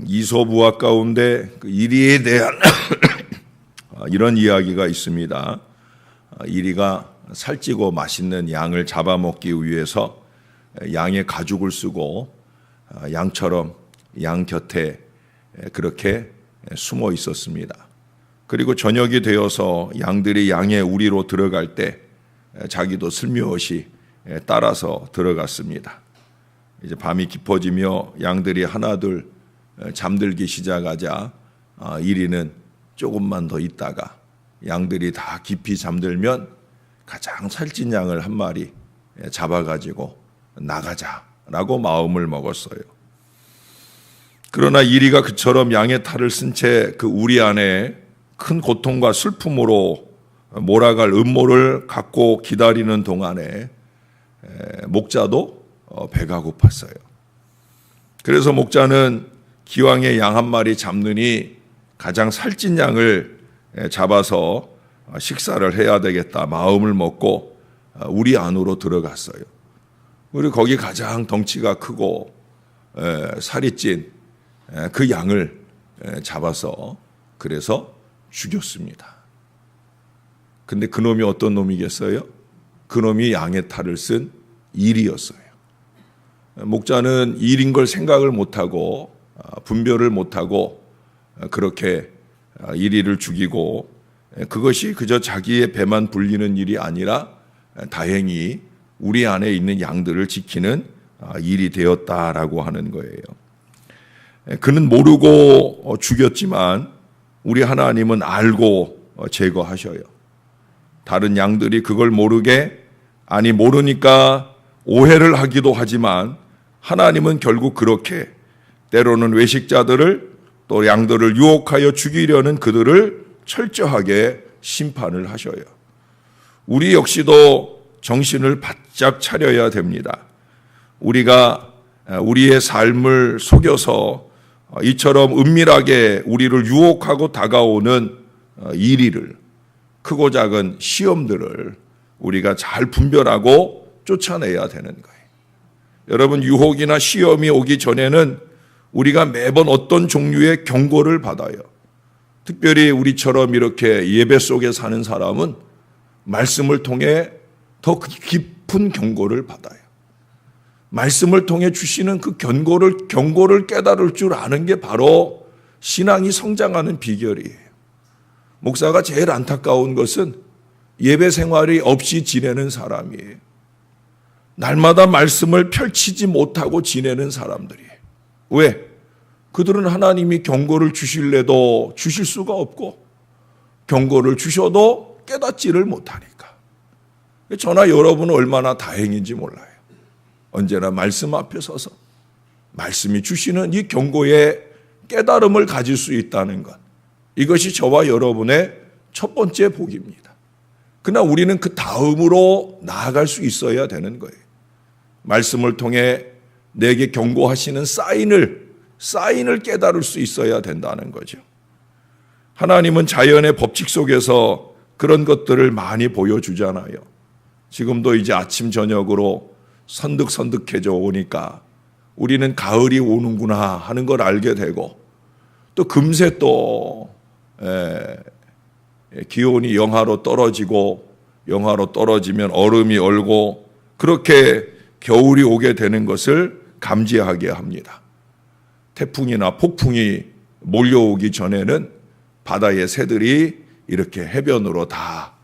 이솝우화 가운데 그 이리에 대한 이런 이야기가 있습니다. 이리가 살찌고 맛있는 양을 잡아먹기 위해서 양의 가죽을 쓰고 양처럼 양 곁에 그렇게 숨어 있었습니다. 그리고 저녁이 되어서 양들이 양의 우리로 들어갈 때 자기도 슬며시 따라서 들어갔습니다. 이제 밤이 깊어지며 양들이 하나둘 잠들기 시작하자 이리는 조금만 더 있다가 양들이 다 깊이 잠들면 가장 살찐 양을 한 마리 잡아가지고 나가자라고 마음을 먹었어요. 그러나 이리가 그처럼 양의 탈을 쓴 채 그 우리 안에 큰 고통과 슬픔으로 몰아갈 음모를 갖고 기다리는 동안에 목자도 배가 고팠어요. 그래서 목자는 기왕에 양 한 마리 잡느니 가장 살찐 양을 잡아서 식사를 해야 되겠다 마음을 먹고 우리 안으로 들어갔어요. 그리고 거기 가장 덩치가 크고 살이 찐 그 양을 잡아서 그래서 죽였습니다. 근데 그 놈이 어떤 놈이겠어요? 그 놈이 양의 탈을 쓴 이리였어요. 목자는 일인 걸 생각을 못하고 분별을 못하고 그렇게 이리를 죽이고 그것이 그저 자기의 배만 불리는 일이 아니라 다행히 우리 안에 있는 양들을 지키는 일이 되었다라고 하는 거예요. 그는 모르고 죽였지만 우리 하나님은 알고 제거하셔요. 다른 양들이 그걸 모르게 아니 모르니까 오해를 하기도 하지만 하나님은 결국 그렇게 때로는 외식자들을 또 양들을 유혹하여 죽이려는 그들을 철저하게 심판을 하셔요. 우리 역시도 정신을 바짝 차려야 됩니다. 우리가 우리의 삶을 속여서 이처럼 은밀하게 우리를 유혹하고 다가오는 이리를 크고 작은 시험들을 우리가 잘 분별하고 쫓아내야 되는 거예요. 여러분 유혹이나 시험이 오기 전에는 우리가 매번 어떤 종류의 경고를 받아요. 특별히 우리처럼 이렇게 예배 속에 사는 사람은 말씀을 통해 더 깊은 경고를 받아요. 말씀을 통해 주시는 그 경고를 깨달을 줄 아는 게 바로 신앙이 성장하는 비결이에요. 목사가 제일 안타까운 것은 예배 생활이 없이 지내는 사람이에요. 날마다 말씀을 펼치지 못하고 지내는 사람들이에요. 왜? 그들은 하나님이 경고를 주실래도 주실 수가 없고 경고를 주셔도 깨닫지를 못하니까. 저나 여러분은 얼마나 다행인지 몰라요. 언제나 말씀 앞에 서서 말씀이 주시는 이 경고의 깨달음을 가질 수 있다는 것. 이것이 저와 여러분의 첫 번째 복입니다. 그러나 우리는 그 다음으로 나아갈 수 있어야 되는 거예요. 말씀을 통해 내게 경고하시는 사인을 깨달을 수 있어야 된다는 거죠. 하나님은 자연의 법칙 속에서 그런 것들을 많이 보여주잖아요. 지금도 이제 아침 저녁으로 선득선득해져 오니까 우리는 가을이 오는구나 하는 걸 알게 되고 또 금세 또 기온이 영하로 떨어지면 얼음이 얼고 그렇게 겨울이 오게 되는 것을 감지하게 합니다. 태풍이나 폭풍이 몰려오기 전에는 바다의 새들이 이렇게 해변으로 다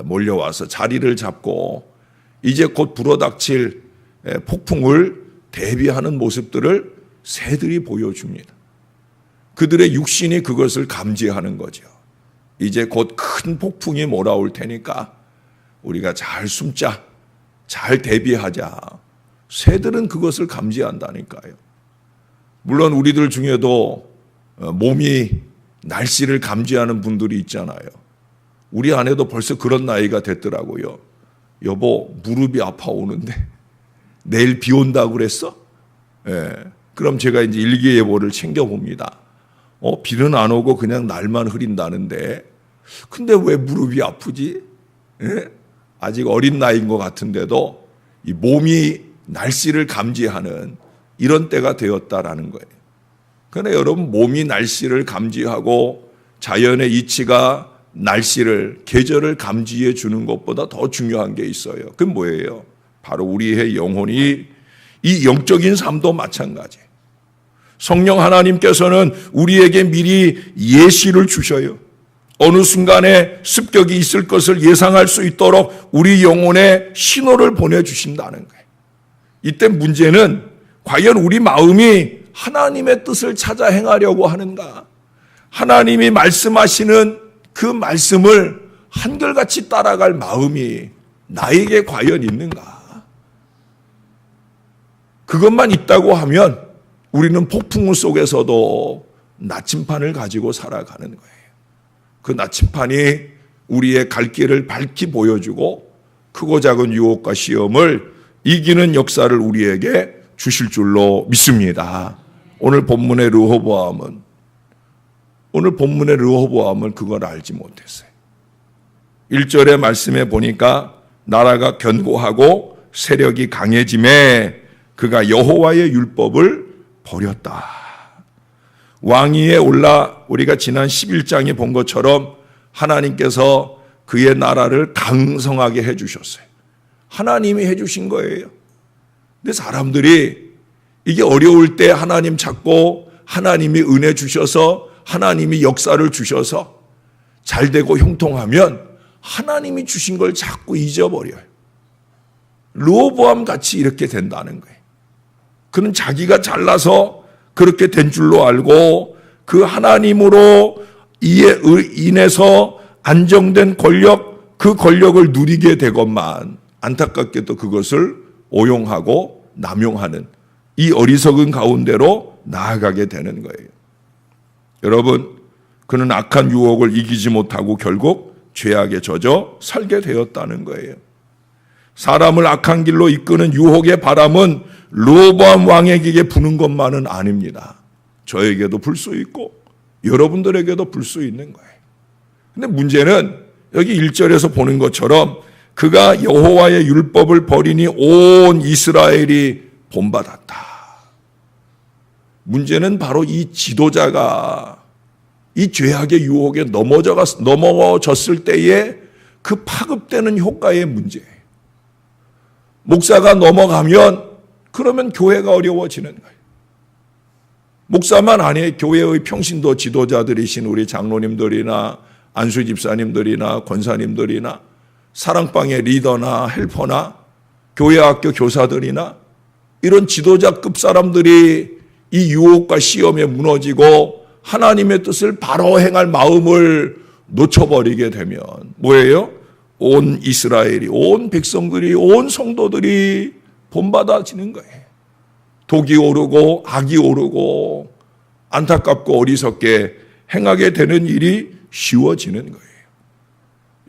몰려와서 자리를 잡고 이제 곧 불어닥칠 폭풍을 대비하는 모습들을 새들이 보여줍니다. 그들의 육신이 그것을 감지하는 거죠. 이제 곧 큰 폭풍이 몰아올 테니까 우리가 잘 숨자, 잘 대비하자. 새들은 그것을 감지한다니까요. 물론 우리들 중에도 몸이 날씨를 감지하는 분들이 있잖아요. 우리 아내도 벌써 그런 나이가 됐더라고요. 여보, 무릎이 아파오는데 내일 비 온다고 그랬어? 그럼 제가 이제 일기예보를 챙겨봅니다. 비는 안 오고 그냥 날만 흐린다는데 근데 왜 무릎이 아프지? 아직 어린 나이인 것 같은데도 이 몸이 날씨를 감지하는 이런 때가 되었다라는 거예요. 그런데 여러분, 몸이 날씨를 감지하고 자연의 이치가 날씨를, 계절을 감지해 주는 것보다 더 중요한 게 있어요. 그게 뭐예요? 바로 우리의 영혼이, 이 영적인 삶도 마찬가지. 성령 하나님께서는 우리에게 미리 예시를 주셔요. 어느 순간에 습격이 있을 것을 예상할 수 있도록 우리 영혼에 신호를 보내주신다는 거예요. 이때 문제는 과연 우리 마음이 하나님의 뜻을 찾아 행하려고 하는가? 하나님이 말씀하시는 그 말씀을 한결같이 따라갈 마음이 나에게 과연 있는가? 그것만 있다고 하면 우리는 폭풍 속에서도 나침판을 가지고 살아가는 거예요. 그 나침판이 우리의 갈 길을 밝히 보여주고 크고 작은 유혹과 시험을 이기는 역사를 우리에게 주실 줄로 믿습니다. 오늘 본문의 르호보암은 그걸 알지 못했어요. 1절의 말씀에 보니까 나라가 견고하고 세력이 강해짐에 그가 여호와의 율법을 버렸다. 왕위에 올라 우리가 지난 11장에 본 것처럼 하나님께서 그의 나라를 강성하게 해주셨어요. 하나님이 해주신 거예요. 근데 사람들이 이게 어려울 때 하나님 찾고 하나님이 은혜 주셔서 하나님이 역사를 주셔서 잘 되고 형통하면 하나님이 주신 걸 자꾸 잊어버려요. 르호보암 같이 이렇게 된다는 거예요. 그는 자기가 잘나서 그렇게 된 줄로 알고 그 하나님으로 인해서 안정된 권력, 그 권력을 누리게 되건만 안타깝게도 그것을 오용하고 남용하는 이 어리석은 가운데로 나아가게 되는 거예요. 여러분, 그는 악한 유혹을 이기지 못하고 결국 죄악에 젖어 살게 되었다는 거예요. 사람을 악한 길로 이끄는 유혹의 바람은 르호보암 왕에게 부는 것만은 아닙니다. 저에게도 불 수 있고 여러분들에게도 불 수 있는 거예요. 근데 문제는 여기 1절에서 보는 것처럼 그가 여호와의 율법을 버리니 온 이스라엘이 본받았다. 문제는 바로 이 지도자가 이 죄악의 유혹에 넘어졌을 때에 그 파급되는 효과의 문제예요. 목사가 넘어가면 그러면 교회가 어려워지는 거예요. 목사만 아니에요. 교회의 평신도 지도자들이신 우리 장로님들이나 안수 집사님들이나 권사님들이나 사랑방의 리더나 헬퍼나 교회 학교 교사들이나 이런 지도자급 사람들이 이 유혹과 시험에 무너지고 하나님의 뜻을 바로 행할 마음을 놓쳐버리게 되면 뭐예요? 온 이스라엘이, 온 백성들이, 온 성도들이 본받아지는 거예요. 독이 오르고 악이 오르고 안타깝고 어리석게 행하게 되는 일이 쉬워지는 거예요.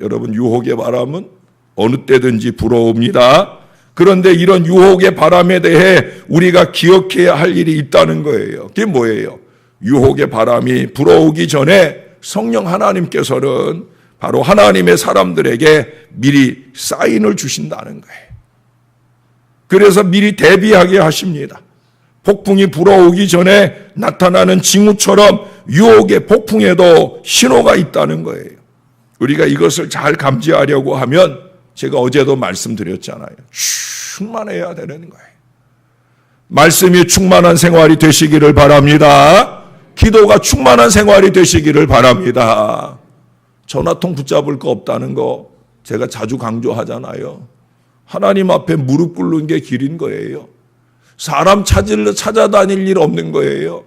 여러분, 유혹의 바람은 어느 때든지 불어옵니다. 그런데 이런 유혹의 바람에 대해 우리가 기억해야 할 일이 있다는 거예요. 그게 뭐예요? 유혹의 바람이 불어오기 전에 성령 하나님께서는 바로 하나님의 사람들에게 미리 사인을 주신다는 거예요. 그래서 미리 대비하게 하십니다. 폭풍이 불어오기 전에 나타나는 징후처럼 유혹의 폭풍에도 신호가 있다는 거예요. 우리가 이것을 잘 감지하려고 하면 제가 어제도 말씀드렸잖아요. 충만해야 되는 거예요. 말씀이 충만한 생활이 되시기를 바랍니다. 기도가 충만한 생활이 되시기를 바랍니다. 전화통 붙잡을 거 없다는 거 제가 자주 강조하잖아요. 하나님 앞에 무릎 꿇는 게 길인 거예요. 사람 찾아다닐 일 없는 거예요.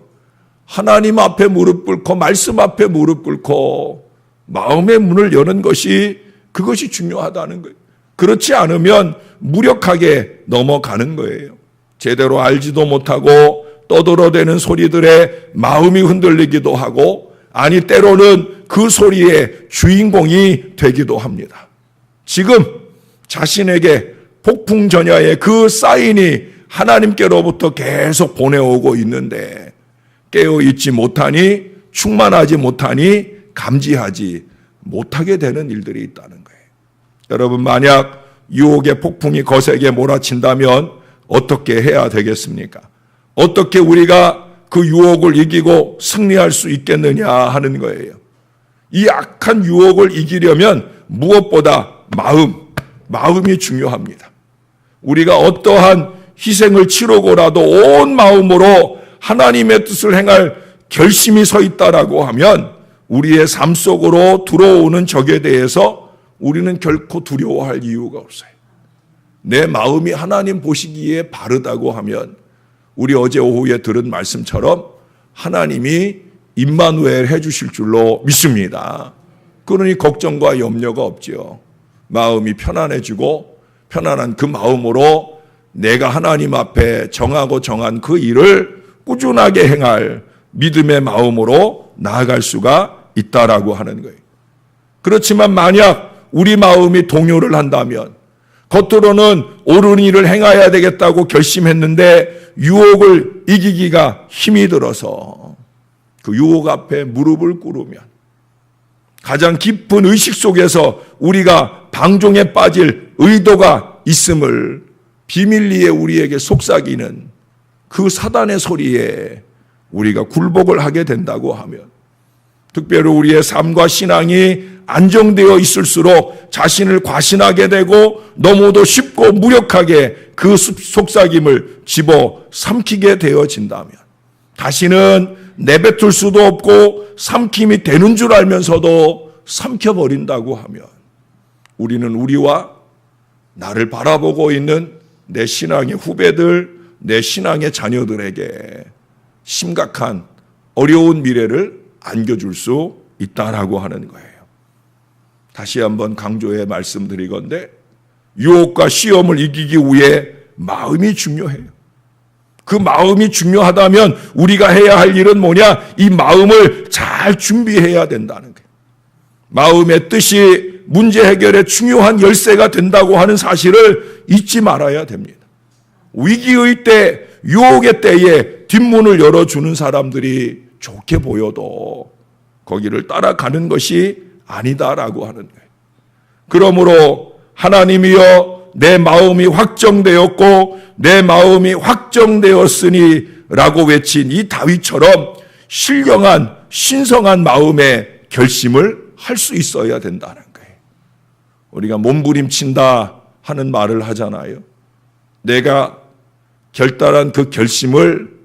하나님 앞에 무릎 꿇고 말씀 앞에 무릎 꿇고 마음의 문을 여는 것이 그것이 중요하다는 거예요. 그렇지 않으면 무력하게 넘어가는 거예요. 제대로 알지도 못하고 떠들어대는 소리들에 마음이 흔들리기도 하고 아니 때로는 그 소리의 주인공이 되기도 합니다. 지금 자신에게 폭풍 전야의 그 사인이 하나님께로부터 계속 보내오고 있는데 깨어있지 못하니 충만하지 못하니 감지하지 못하게 되는 일들이 있다는 거예요. 여러분, 만약 유혹의 폭풍이 거세게 몰아친다면 어떻게 해야 되겠습니까? 어떻게 우리가 그 유혹을 이기고 승리할 수 있겠느냐 하는 거예요. 이 악한 유혹을 이기려면 무엇보다 마음이 중요합니다. 우리가 어떠한 희생을 치르고라도 온 마음으로 하나님의 뜻을 행할 결심이 서 있다라고 하면 우리의 삶 속으로 들어오는 적에 대해서 우리는 결코 두려워할 이유가 없어요. 내 마음이 하나님 보시기에 바르다고 하면 우리 어제 오후에 들은 말씀처럼 하나님이 임마누엘 해주실 줄로 믿습니다. 그러니 걱정과 염려가 없지요. 마음이 편안해지고 편안한 그 마음으로 내가 하나님 앞에 정하고 정한 그 일을 꾸준하게 행할 믿음의 마음으로 나아갈 수가 있다라고 하는 거예요. 그렇지만 만약 우리 마음이 동요를 한다면 겉으로는 옳은 일을 행해야 되겠다고 결심했는데 유혹을 이기기가 힘이 들어서 그 유혹 앞에 무릎을 꿇으면 가장 깊은 의식 속에서 우리가 방종에 빠질 의도가 있음을 비밀리에 우리에게 속삭이는 그 사단의 소리에 우리가 굴복을 하게 된다고 하면 특별히 우리의 삶과 신앙이 안정되어 있을수록 자신을 과신하게 되고 너무도 쉽고 무력하게 그 속삭임을 집어 삼키게 되어진다면 다시는 내뱉을 수도 없고 삼킴이 되는 줄 알면서도 삼켜버린다고 하면 우리는 우리와 나를 바라보고 있는 내 신앙의 후배들, 내 신앙의 자녀들에게 심각한 어려운 미래를 안겨줄 수 있다라고 하는 거예요. 다시 한번 강조해 말씀드리건대 유혹과 시험을 이기기 위해 마음이 중요해요. 그 마음이 중요하다면 우리가 해야 할 일은 뭐냐? 이 마음을 잘 준비해야 된다는 거예요. 마음의 뜻이 문제 해결에 중요한 열쇠가 된다고 하는 사실을 잊지 말아야 됩니다. 위기의 때, 유혹의 때에 뒷문을 열어주는 사람들이 좋게 보여도 거기를 따라가는 것이 아니다라고 하는 거예요. 그러므로 하나님이여 내 마음이 확정되었고 내 마음이 확정되었으니 라고 외친 이 다윗처럼 신령한 신성한 마음의 결심을 할 수 있어야 된다는 거예요. 우리가 몸부림친다 하는 말을 하잖아요. 내가 결단한 그 결심을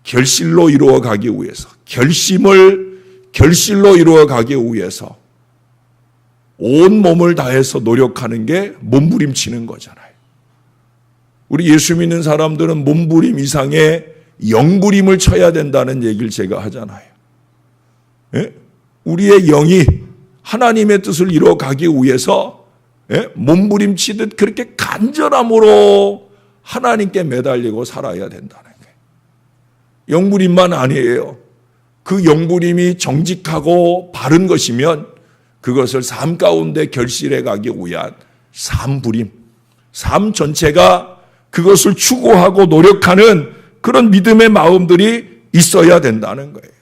결실로 이루어가기 위해서 결실로 이루어가기 위해서 온 몸을 다해서 노력하는 게 몸부림치는 거잖아요. 우리 예수 믿는 사람들은 몸부림 이상의 영부림을 쳐야 된다는 얘기를 제가 하잖아요. 예? 우리의 영이 하나님의 뜻을 이루어가기 위해서 몸부림치듯 그렇게 간절함으로 하나님께 매달리고 살아야 된다는 거예요. 영부림만 아니에요. 그 영부림이 정직하고 바른 것이면 그것을 삶 가운데 결실해 가기 위한 삶부림, 삶 전체가 그것을 추구하고 노력하는 그런 믿음의 마음들이 있어야 된다는 거예요.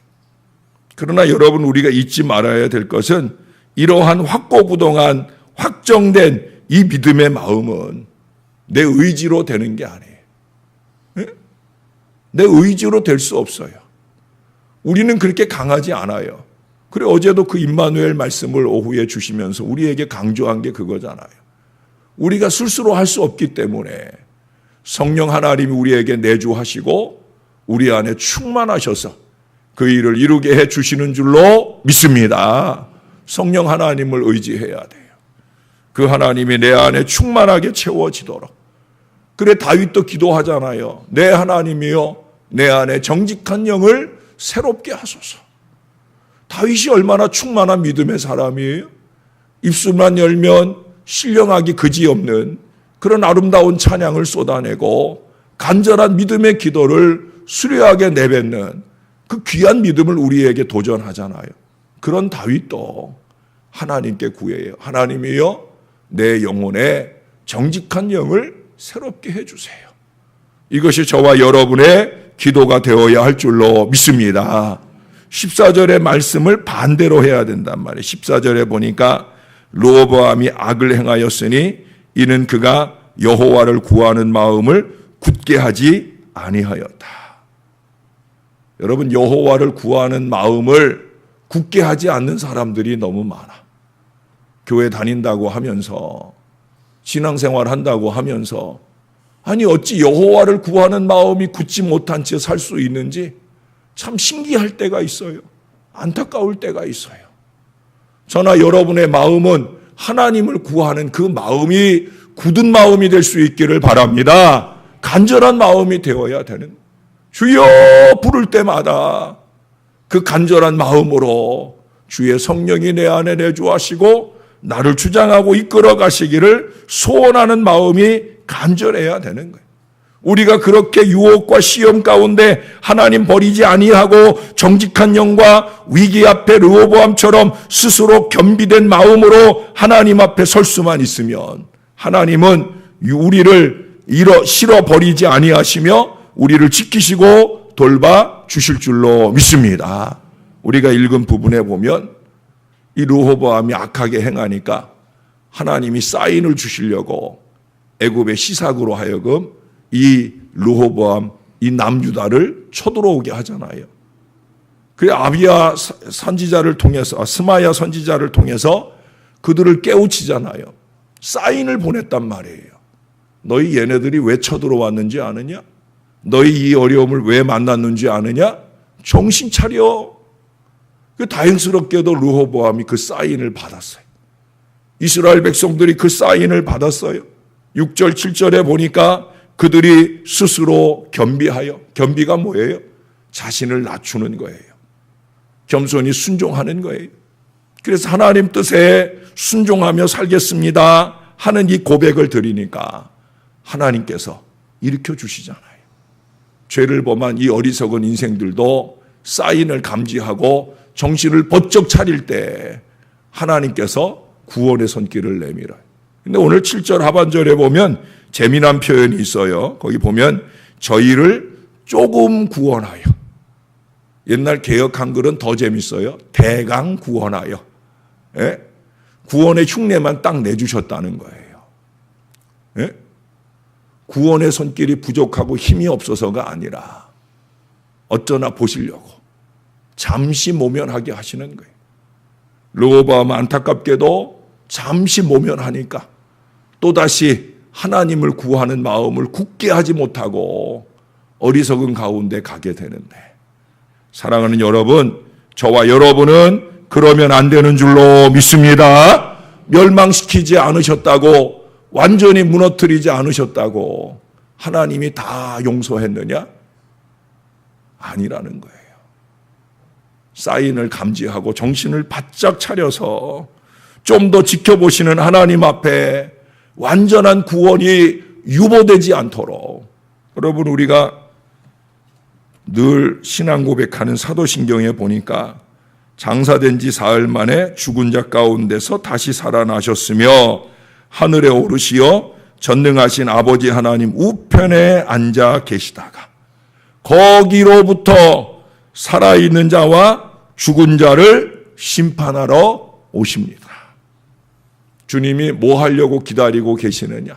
그러나 여러분 우리가 잊지 말아야 될 것은 이러한 확고부동한 확정된 이 믿음의 마음은 내 의지로 되는 게 아니에요. 내 의지로 될 수 없어요. 우리는 그렇게 강하지 않아요. 그래 어제도 그 임마누엘 말씀을 오후에 주시면서 우리에게 강조한 게 그거잖아요. 우리가 스스로 할 수 없기 때문에 성령 하나님이 우리에게 내주하시고 우리 안에 충만하셔서 그 일을 이루게 해 주시는 줄로 믿습니다. 성령 하나님을 의지해야 돼요. 그 하나님이 내 안에 충만하게 채워지도록. 그래 다윗도 기도하잖아요. 내 하나님이여 내 안에 정직한 영을 새롭게 하소서. 다윗이 얼마나 충만한 믿음의 사람이에요. 입술만 열면 신령하기 그지없는 그런 아름다운 찬양을 쏟아내고 간절한 믿음의 기도를 수려하게 내뱉는 그 귀한 믿음을 우리에게 도전하잖아요. 그런 다윗도 하나님께 구해요. 하나님이여 내 영혼에 정직한 영을 새롭게 해주세요. 이것이 저와 여러분의 기도가 되어야 할 줄로 믿습니다. 14절의 말씀을 반대로 해야 된단 말이에요. 14절에 보니까 르호보암이 악을 행하였으니 이는 그가 여호와를 구하는 마음을 굳게 하지 아니하였다. 여러분, 여호와를 구하는 마음을 굳게 하지 않는 사람들이 너무 많아. 교회 다닌다고 하면서, 신앙생활 한다고 하면서, 아니 어찌 여호와를 구하는 마음이 굳지 못한 채 살 수 있는지 참 신기할 때가 있어요. 안타까울 때가 있어요. 저나 여러분의 마음은 하나님을 구하는 그 마음이 굳은 마음이 될 수 있기를 바랍니다. 간절한 마음이 되어야 되는, 주여 부를 때마다 그 간절한 마음으로 주의 성령이 내 안에 내주하시고 나를 주장하고 이끌어 가시기를 소원하는 마음이 간절해야 되는 거예요. 우리가 그렇게 유혹과 시험 가운데 하나님 버리지 아니하고 정직한 영과 위기 앞에 르호보암처럼 스스로 겸비된 마음으로 하나님 앞에 설 수만 있으면 하나님은 우리를 실어 버리지 아니하시며 우리를 지키시고 돌봐 주실 줄로 믿습니다. 우리가 읽은 부분에 보면 이 르호보암이 악하게 행하니까 하나님이 사인을 주시려고 애굽의 시삭으로 하여금 이 르호보암, 이 남유다를 쳐들어오게 하잖아요. 그래 아비야 선지자를 통해서, 스마야 선지자를 통해서 그들을 깨우치잖아요. 사인을 보냈단 말이에요. 너희 얘네들이 왜 쳐들어왔는지 아느냐? 너희 이 어려움을 왜 만났는지 아느냐? 정신 차려. 다행스럽게도 르호보암이 그 사인을 받았어요. 이스라엘 백성들이 그 사인을 받았어요. 6절, 7절에 보니까 그들이 스스로 겸비하여, 겸비가 뭐예요? 자신을 낮추는 거예요. 겸손히 순종하는 거예요. 그래서 하나님 뜻에 순종하며 살겠습니다 하는 이 고백을 드리니까 하나님께서 일으켜 주시잖아요. 죄를 범한 이 어리석은 인생들도 사인을 감지하고 정신을 번쩍 차릴 때 하나님께서 구원의 손길을 내밀어요. 근데 오늘 7절 하반절에 보면 재미난 표현이 있어요. 거기 보면 저희를 조금 구원하여. 옛날 개역 한글은 더 재밌어요. 대강 구원하여. 예? 구원의 흉내만 딱 내주셨다는 거예요. 예? 구원의 손길이 부족하고 힘이 없어서가 아니라 어쩌나 보시려고 잠시 모면하게 하시는 거예요. 르호보암은 안타깝게도 잠시 모면하니까 또다시 하나님을 구하는 마음을 굳게 하지 못하고 어리석은 가운데 가게 되는데, 사랑하는 여러분, 저와 여러분은 그러면 안 되는 줄로 믿습니다. 멸망시키지 않으셨다고, 완전히 무너뜨리지 않으셨다고 하나님이 다 용서했느냐? 아니라는 거예요. 사인을 감지하고 정신을 바짝 차려서 좀 더 지켜보시는 하나님 앞에 완전한 구원이 유보되지 않도록, 여러분 우리가 늘 신앙 고백하는 사도신경에 보니까 장사된 지 사흘 만에 죽은 자 가운데서 다시 살아나셨으며 하늘에 오르시어 전능하신 아버지 하나님 우편에 앉아 계시다가 거기로부터 살아있는 자와 죽은 자를 심판하러 오십니다. 주님이 뭐 하려고 기다리고 계시느냐?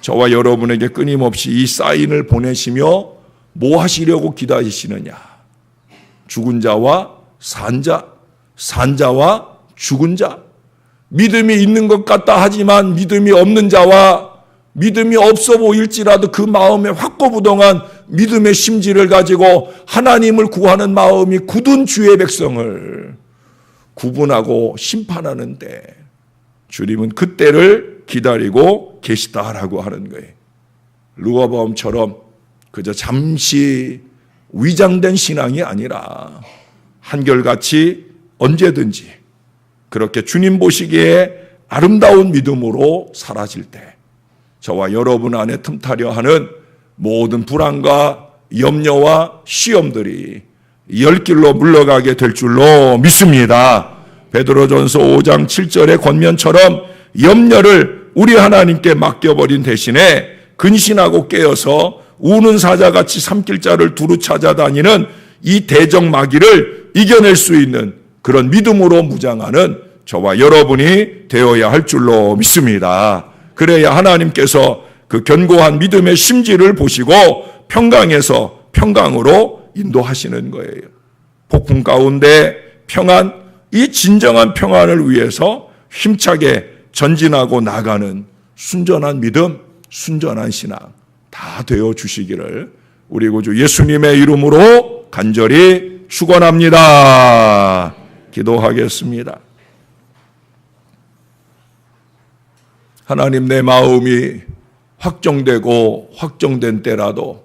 저와 여러분에게 끊임없이 이 사인을 보내시며 뭐 하시려고 기다리시느냐? 죽은 자와 산 자, 산 자와 죽은 자. 믿음이 있는 것 같다 하지만 믿음이 없는 자와 믿음이 없어 보일지라도 그 마음에 확고부동한 믿음의 심지를 가지고 하나님을 구하는 마음이 굳은 주의 백성을 구분하고 심판하는데 주님은 그때를 기다리고 계시다라고 하는 거예요. 르호보암처럼 그저 잠시 위장된 신앙이 아니라 한결같이 언제든지 그렇게 주님 보시기에 아름다운 믿음으로 사라질 때 저와 여러분 안에 틈타려 하는 모든 불안과 염려와 시험들이 열길로 물러가게 될 줄로 믿습니다. 베드로전서 5장 7절의 권면처럼 염려를 우리 하나님께 맡겨버린 대신에 근신하고 깨어서 우는 사자같이 삼킬 자를 두루 찾아다니는 이 대적마귀를 이겨낼 수 있는 그런 믿음으로 무장하는 저와 여러분이 되어야 할 줄로 믿습니다. 그래야 하나님께서 그 견고한 믿음의 심지를 보시고 평강에서 평강으로 인도하시는 거예요. 폭풍 가운데 평안, 이 진정한 평안을 위해서 힘차게 전진하고 나가는 순전한 믿음, 순전한 신앙 다 되어 주시기를 우리 구주 예수님의 이름으로 간절히 축원합니다. 기도하겠습니다. 하나님, 내 마음이 확정되고 확정된 때라도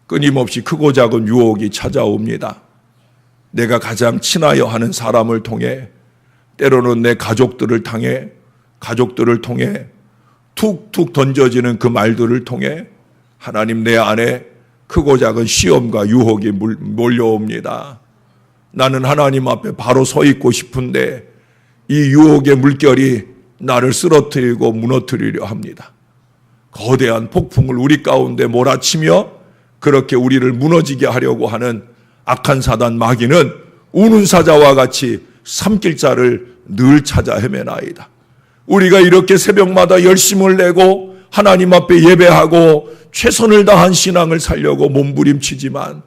끊임없이 크고 작은 유혹이 찾아옵니다. 내가 가장 친하여 하는 사람을 통해, 때로는 내 가족들을 통해 툭툭 던져지는 그 말들을 통해 하나님, 내 안에 크고 작은 시험과 유혹이 몰려옵니다. 나는 하나님 앞에 바로 서 있고 싶은데 이 유혹의 물결이 나를 쓰러뜨리고 무너뜨리려 합니다. 거대한 폭풍을 우리 가운데 몰아치며 그렇게 우리를 무너지게 하려고 하는 악한 사단 마귀는 우는 사자와 같이 삼킬 자를 늘 찾아 헤매나이다. 우리가 이렇게 새벽마다 열심을 내고 하나님 앞에 예배하고 최선을 다한 신앙을 살려고 몸부림치지만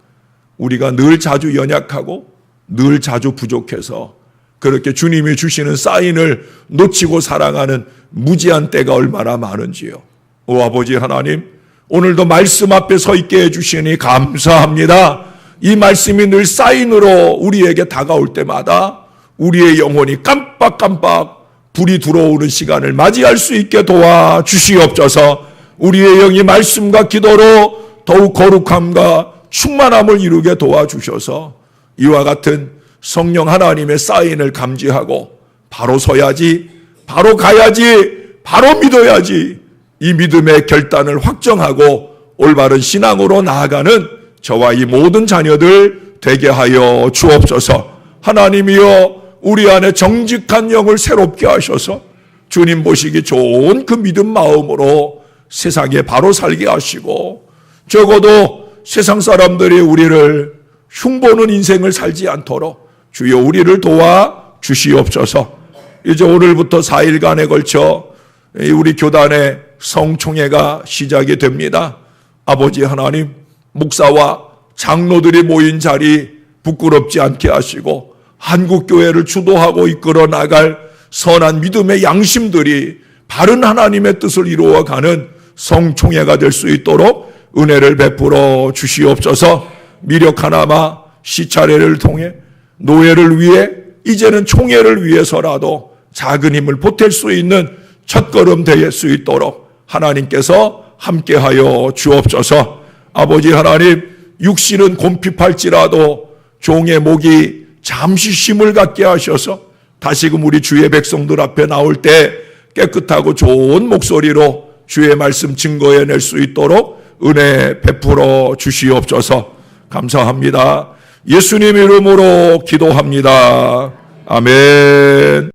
우리가 늘 자주 연약하고 늘 자주 부족해서 그렇게 주님이 주시는 사인을 놓치고 살아가는 무지한 때가 얼마나 많은지요. 오 아버지 하나님, 오늘도 말씀 앞에 서 있게 해주시니 감사합니다. 이 말씀이 늘 사인으로 우리에게 다가올 때마다 우리의 영혼이 깜빡깜빡 불이 들어오는 시간을 맞이할 수 있게 도와주시옵소서. 우리의 영이 말씀과 기도로 더욱 거룩함과 충만함을 이루게 도와주셔서 이와 같은 성령 하나님의 사인을 감지하고 바로 서야지, 바로 가야지, 바로 믿어야지, 이 믿음의 결단을 확정하고 올바른 신앙으로 나아가는 저와 이 모든 자녀들 되게 하여 주옵소서. 하나님이여, 우리 안에 정직한 영을 새롭게 하셔서 주님 보시기 좋은 그 믿음 마음으로 세상에 바로 살게 하시고, 적어도 세상 사람들이 우리를 흉보는 인생을 살지 않도록 주여 우리를 도와 주시옵소서. 이제 오늘부터 4일간에 걸쳐 우리 교단의 성총회가 시작이 됩니다. 아버지 하나님, 목사와 장로들이 모인 자리 부끄럽지 않게 하시고 한국교회를 주도하고 이끌어 나갈 선한 믿음의 양심들이 바른 하나님의 뜻을 이루어가는 성총회가 될 수 있도록 은혜를 베풀어 주시옵소서. 미력 하나마 시차례를 통해 노예를 위해, 이제는 총회를 위해서라도 작은 힘을 보탤 수 있는 첫걸음 될 수 있도록 하나님께서 함께하여 주옵소서. 아버지 하나님, 육신은 곰핍할지라도 종의 목이 잠시 쉼을 갖게 하셔서 다시금 우리 주의 백성들 앞에 나올 때 깨끗하고 좋은 목소리로 주의 말씀 증거해낼 수 있도록 은혜 베풀어 주시옵소서. 감사합니다. 예수님 이름으로 기도합니다. 아멘.